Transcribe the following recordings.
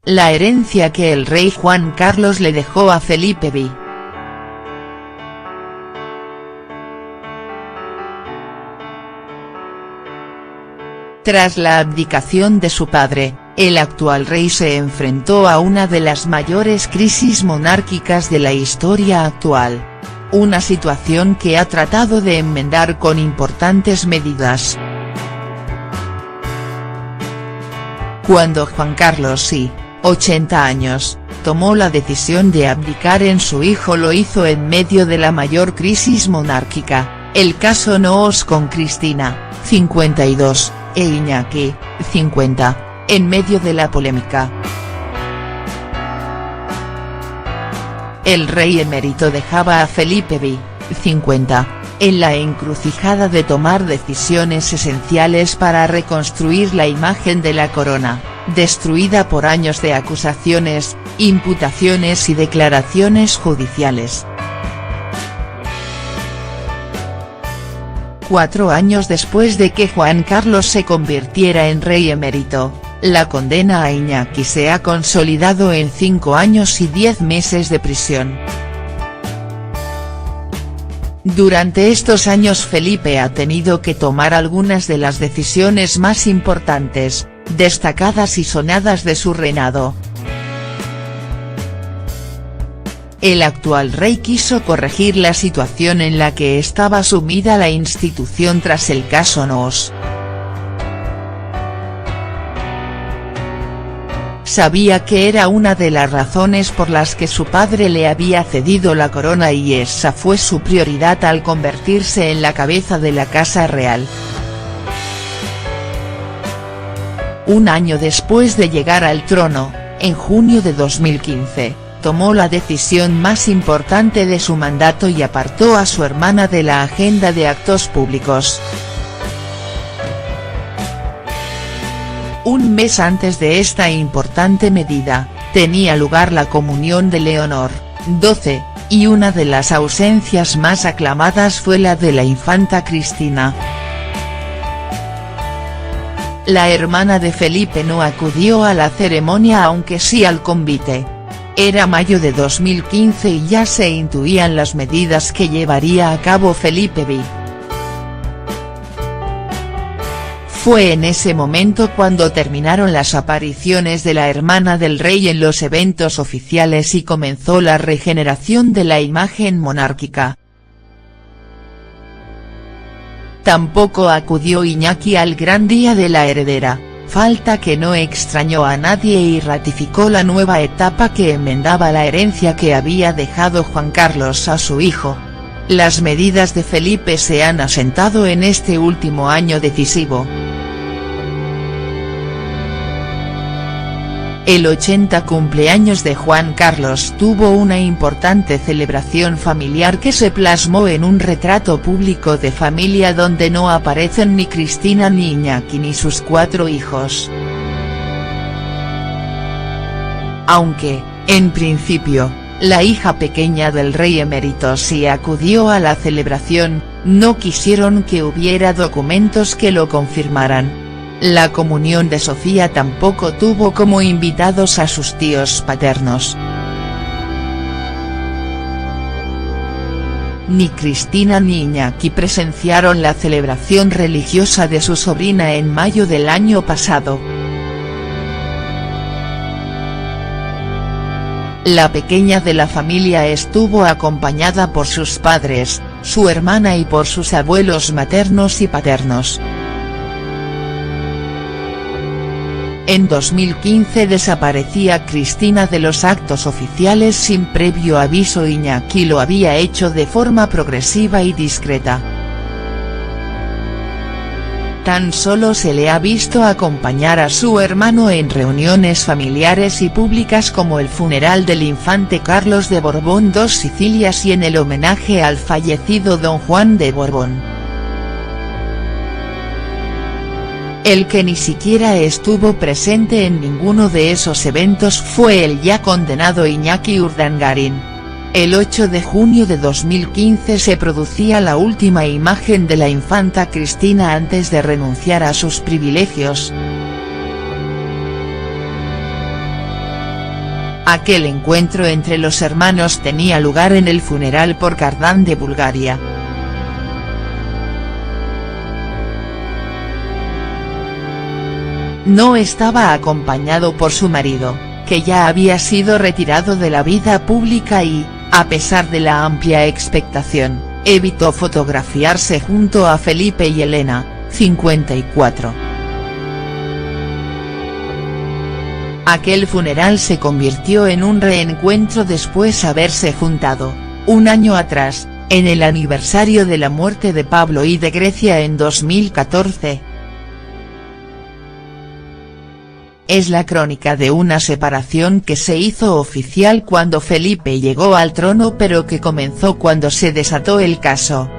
la herencia que el rey Juan Carlos le dejó a Felipe V. Tras la abdicación de su padre, el actual rey se enfrentó a una de las mayores crisis monárquicas de la historia actual. Una situación que ha tratado de enmendar con importantes medidas. Cuando Juan Carlos I, 80 años, tomó la decisión de abdicar en su hijo, lo hizo en medio de la mayor crisis monárquica, el caso Noos con Cristina, 52, e Iñaki, 50, en medio de la polémica. El rey emérito dejaba a Felipe V, 50, en la encrucijada de tomar decisiones esenciales para reconstruir la imagen de la corona, destruida por años de acusaciones, imputaciones y declaraciones judiciales. 4 años después de que Juan Carlos se convirtiera en rey emérito, la condena a Iñaki se ha consolidado en 5 años y 10 meses de prisión. Durante estos años Felipe ha tenido que tomar algunas de las decisiones más importantes, destacadas y sonadas de su reinado. El actual rey quiso corregir la situación en la que estaba sumida la institución tras el caso Noos. Sabía que era una de las razones por las que su padre le había cedido la corona y esa fue su prioridad al convertirse en la cabeza de la Casa Real. Un año después de llegar al trono, en junio de 2015, tomó la decisión más importante de su mandato y apartó a su hermana de la agenda de actos públicos. Un mes antes de esta importante medida, tenía lugar la comunión de Leonor, 12, y una de las ausencias más aclamadas fue la de la infanta Cristina. La hermana de Felipe no acudió a la ceremonia aunque sí al convite. Era mayo de 2015 y ya se intuían las medidas que llevaría a cabo Felipe V. Fue en ese momento cuando terminaron las apariciones de la hermana del rey en los eventos oficiales y comenzó la regeneración de la imagen monárquica. Tampoco acudió Iñaki al gran día de la heredera, falta que no extrañó a nadie y ratificó la nueva etapa que enmendaba la herencia que había dejado Juan Carlos a su hijo. Las medidas de Felipe se han asentado en este último año decisivo. El 80 cumpleaños de Juan Carlos tuvo una importante celebración familiar que se plasmó en un retrato público de familia donde no aparecen ni Cristina ni Iñaki ni sus 4 hijos. Aunque, en principio, la hija pequeña del rey emérito sí acudió a la celebración, no quisieron que hubiera documentos que lo confirmaran. La comunión de Sofía tampoco tuvo como invitados a sus tíos paternos. Ni Cristina ni Iñaki presenciaron la celebración religiosa de su sobrina en mayo del año pasado. La pequeña de la familia estuvo acompañada por sus padres, su hermana y por sus abuelos maternos y paternos. En 2015 desaparecía Cristina de los actos oficiales sin previo aviso. Iñaki lo había hecho de forma progresiva y discreta. Tan solo se le ha visto acompañar a su hermano en reuniones familiares y públicas como el funeral del infante Carlos de Borbón II Sicilias y en el homenaje al fallecido don Juan de Borbón. El que ni siquiera estuvo presente en ninguno de esos eventos fue el ya condenado Iñaki Urdangarin. El 8 de junio de 2015 se producía la última imagen de la infanta Cristina antes de renunciar a sus privilegios. Aquel encuentro entre los hermanos tenía lugar en el funeral por Kardán de Bulgaria. No estaba acompañado por su marido, que ya había sido retirado de la vida pública y, a pesar de la amplia expectación, evitó fotografiarse junto a Felipe y Elena, 54. Aquel funeral se convirtió en un reencuentro después de haberse juntado, un año atrás, en el aniversario de la muerte de Pablo I de Grecia en 2014. Es la crónica de una separación que se hizo oficial cuando Felipe llegó al trono pero que comenzó cuando se desató el caso.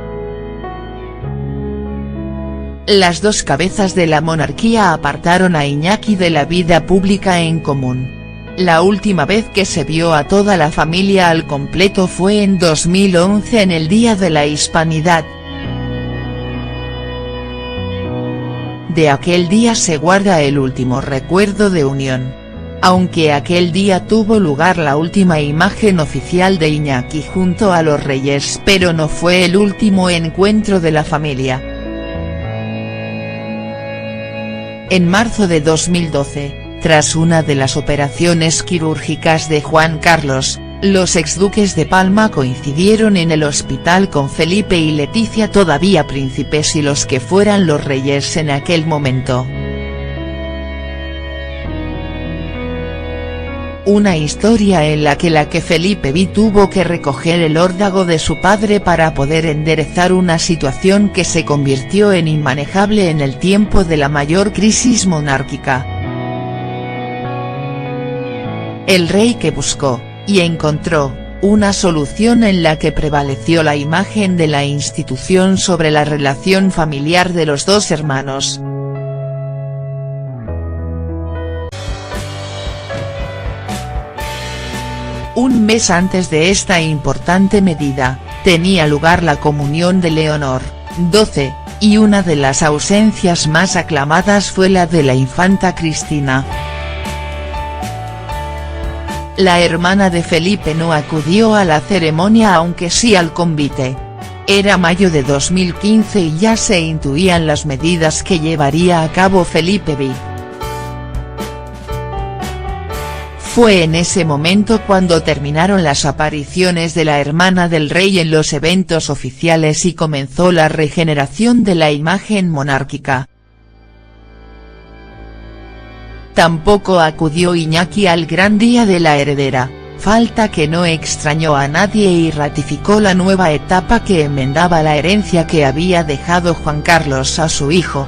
Las dos cabezas de la monarquía apartaron a Iñaki de la vida pública en común. La última vez que se vio a toda la familia al completo fue en 2011 en el Día de la Hispanidad. De aquel día se guarda el último recuerdo de unión. Aunque aquel día tuvo lugar la última imagen oficial de Iñaki junto a los reyes, pero no fue el último encuentro de la familia. En marzo de 2012, tras una de las operaciones quirúrgicas de Juan Carlos, los exduques de Palma coincidieron en el hospital con Felipe y Leticia todavía príncipes y los que fueran los reyes en aquel momento. Una historia en la que Felipe V tuvo que recoger el órdago de su padre para poder enderezar una situación que se convirtió en inmanejable en el tiempo de la mayor crisis monárquica. El rey que buscó, y encontró, una solución en la que prevaleció la imagen de la institución sobre la relación familiar de los dos hermanos. Un mes antes de esta importante medida, tenía lugar la comunión de Leonor, 12, y una de las ausencias más aclamadas fue la de la infanta Cristina. La hermana de Felipe no acudió a la ceremonia aunque sí al convite. Era mayo de 2015 y ya se intuían las medidas que llevaría a cabo Felipe V. Fue en ese momento cuando terminaron las apariciones de la hermana del rey en los eventos oficiales y comenzó la regeneración de la imagen monárquica. Tampoco acudió Iñaki al gran día de la heredera, falta que no extrañó a nadie y ratificó la nueva etapa que enmendaba la herencia que había dejado Juan Carlos a su hijo.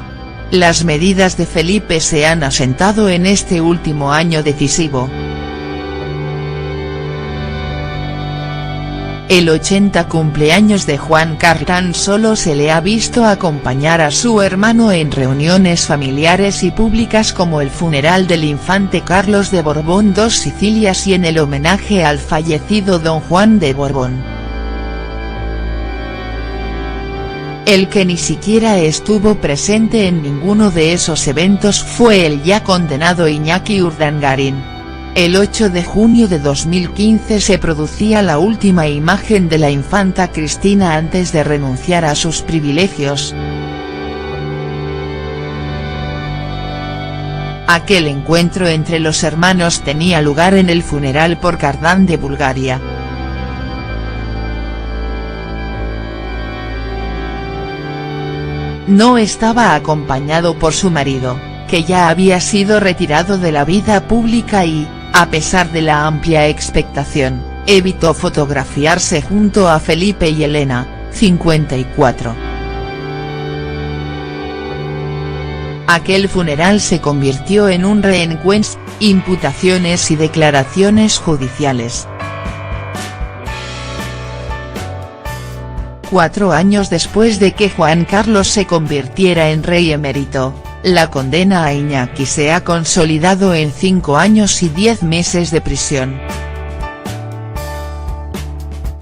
Las medidas de Felipe se han asentado en este último año decisivo. El 80 cumpleaños de Juan Carlos tan solo se le ha visto acompañar a su hermano en reuniones familiares y públicas como el funeral del infante Carlos de Borbón II Sicilias y en el homenaje al fallecido don Juan de Borbón. El que ni siquiera estuvo presente en ninguno de esos eventos fue el ya condenado Iñaki Urdangarin. El 8 de junio de 2015 se producía la última imagen de la infanta Cristina antes de renunciar a sus privilegios. Aquel encuentro entre los hermanos tenía lugar en el funeral por Kardán de Bulgaria. No estaba acompañado por su marido, que ya había sido retirado de la vida pública y, a pesar de la amplia expectación, evitó fotografiarse junto a Felipe y Elena, 54. Aquel funeral se convirtió en un reencuentro, imputaciones y declaraciones judiciales. 4 años después de que Juan Carlos se convirtiera en rey emérito, la condena a Iñaki se ha consolidado en 5 años y 10 meses de prisión.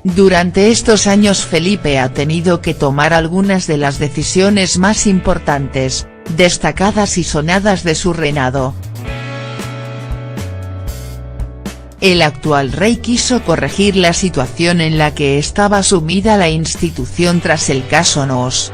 Durante estos años Felipe ha tenido que tomar algunas de las decisiones más importantes, destacadas y sonadas de su reinado. el actual rey quiso corregir la situación en la que estaba sumida la institución tras el caso Noos.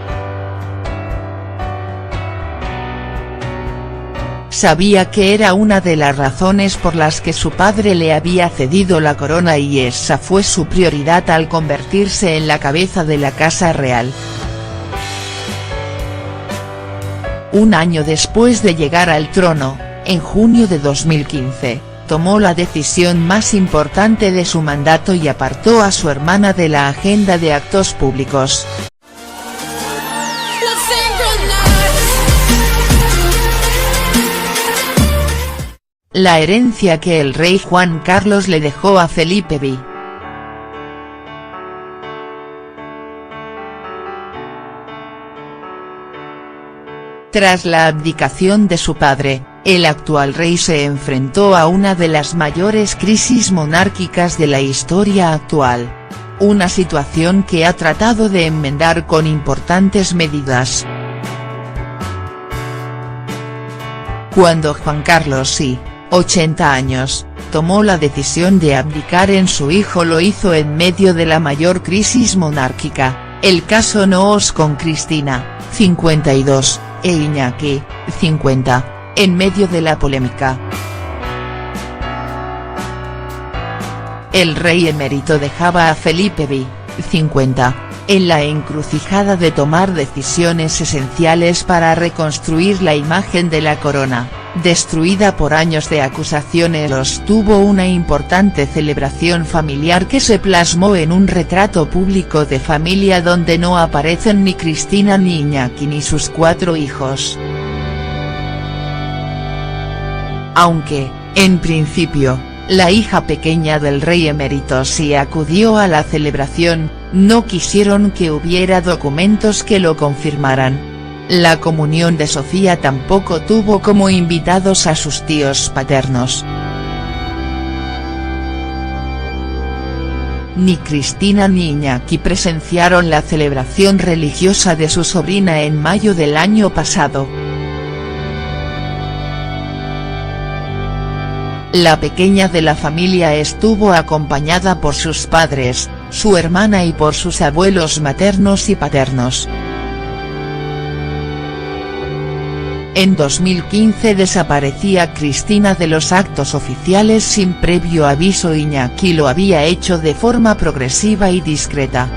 Sabía que era una de las razones por las que su padre le había cedido la corona y esa fue su prioridad al convertirse en la cabeza de la Casa Real. Un año después de llegar al trono, en junio de 2015, tomó la decisión más importante de su mandato y apartó a su hermana de la agenda de actos públicos. La herencia que el rey Juan Carlos le dejó a Felipe V. Tras la abdicación de su padre, el actual rey se enfrentó a una de las mayores crisis monárquicas de la historia actual. Una situación que ha tratado de enmendar con importantes medidas. Cuando Juan Carlos I, 80 años, tomó la decisión de abdicar en su hijo, lo hizo en medio de la mayor crisis monárquica, el caso Noos con Cristina, 52, e Iñaki, 50, en medio de la polémica. El rey emérito dejaba a Felipe V, 50, en la encrucijada de tomar decisiones esenciales para reconstruir la imagen de la corona, destruida por años de acusaciones. Tuvo una importante celebración familiar que se plasmó en un retrato público de familia donde no aparecen ni Cristina ni Iñaki ni sus 4 hijos. Aunque, en principio, la hija pequeña del rey emérito sí acudió a la celebración, no quisieron que hubiera documentos que lo confirmaran. La comunión de Sofía tampoco tuvo como invitados a sus tíos paternos. Ni Cristina ni Iñaki presenciaron la celebración religiosa de su sobrina en mayo del año pasado. La pequeña de la familia estuvo acompañada por sus padres, su hermana y por sus abuelos maternos y paternos. En 2015 desaparecía Cristina de los actos oficiales sin previo aviso. Iñaki lo había hecho de forma progresiva y discreta.